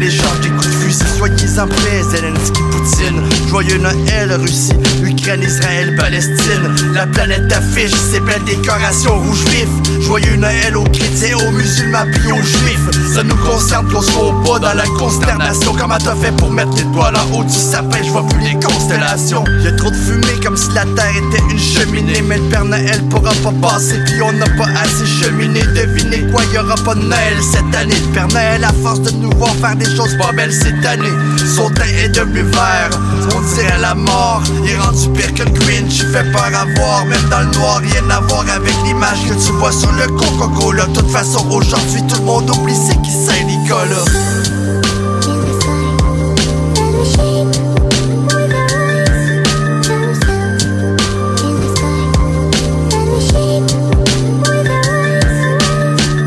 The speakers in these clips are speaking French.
l'échange des coups de fusil. Soyez en paix, Zelensky, Poutine. Joyeux Noël, Russie, Ukraine, Israël, Palestine. La planète affiche ses belles décorations rouge vif. Joyeux Noël aux chrétiens, aux musulmans puis aux juifs. Ça nous concerne qu'on soit au bas dans la consternation. Comment t'as fait pour mettre les doigts en haut du sapin? Je vois plus les constellations. Y'a trop de fumée comme si la terre était une cheminée. Mais le Père Noël pourra pas passer puis on n'a pas assez cheminé. Devinez quoi, y'aura pas de Noël cette année. Le Père Noël, à force de nous voir faire des choses pas belles cette année, son teint est devenu vert, on dirait la mort. Il est rendu pire que le Grinch, il fait peur à voir. Même dans le noir, rien à voir avec l'image que tu vois sur le Coca-Cola. De toute façon, aujourd'hui, tout le monde oublie c'est qui Saint-Nicolas.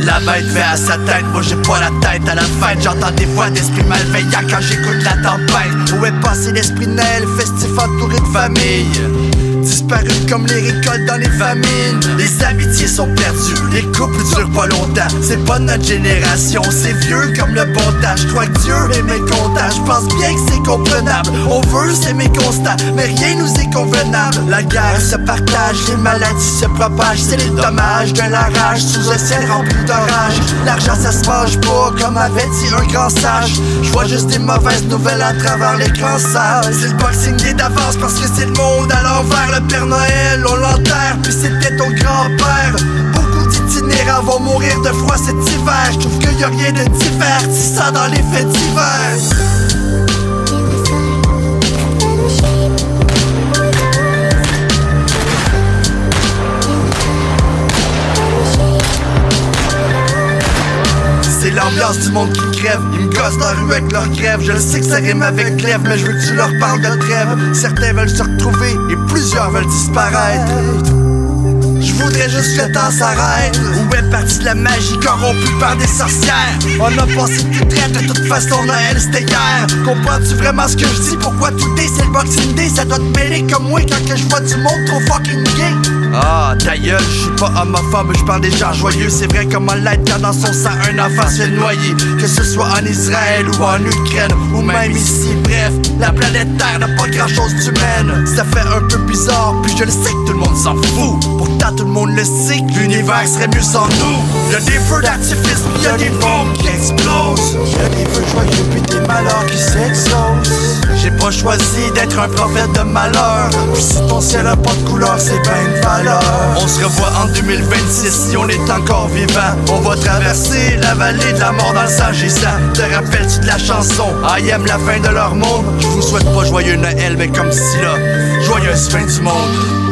La bête fait à sa tête, moi j'ai pas la tête à la fête. J'entends des voix d'esprit malveillant quand j'écoute la tempête. Où est passé l'esprit de Noël, festif entouré de famille? Disparu comme les récoltes dans les famines. Les amitiés sont perdues, les couples durent pas longtemps. C'est pas notre génération, c'est vieux comme le bon temps. Je crois que Dieu est mécontent, je pense bien que c'est comprenable. On veut s'aimer constant, mais rien nous est convenable. La guerre se partage, les maladies se propagent. C'est les dommages de la rage sous un ciel rempli d'orage. L'argent ça se mange pas comme avait dit un grand sage. Je vois juste des mauvaises nouvelles à travers l'écran sale. C'est le Boxing Day d'avance parce que c'est le monde à l'envers. Le Père Noël, on l'enterre, puis c'était ton grand-père. Beaucoup d'itinérants vont mourir de froid cet hiver. Je trouve qu'il y a rien de divertissant dans les faits divers. C'est l'ambiance du monde qui crève. Ils me gossent dans la rue avec leur grève. Je le sais que ça rime avec glaive, mais je veux que tu leur parles de trêve. Certains veulent se retrouver et plusieurs veulent disparaître. Je voudrais juste que le temps s'arrête. Où est partie la magie corrompue par des sorcières? On a passé toute traite, de toute façon Noël c'était hier. Comprends-tu vraiment ce que je dis? Pourquoi tout day c'est le Boxing Day? Ça doit te mêler comme moi quand que je vois du monde trop fucking gay. Ah, ta gueule, je suis pas homophobe, je parle des gens joyeux. C'est vrai comment l'être quand dans son sang un enfant se fait noyer. Que ce soit en Israël ou en Ukraine ou même ici, bref, la planète Terre n'a pas grand chose d'humaine. Ça fait un peu bizarre, puis je le sais que tout le monde s'en fout. Pourtant tout le monde le sait que l'univers serait mieux sans nous. Y'a des feux d'artifice, pis y'a des bombes qui explosent. Y'a des feux joyeux pis des malheurs qui s'exaucent. J'ai pas choisi d'être un prophète de malheur. Puis si ton ciel a pas de couleur, c'est ben une valeur. On se revoit en 2026 si on est encore vivant. On va traverser la vallée de la mort dans le sang gisant. Te rappelles-tu de la chanson I am la fin de leur monde? Je vous souhaite pas joyeux Noël, mais comme si là, joyeuse fin du monde.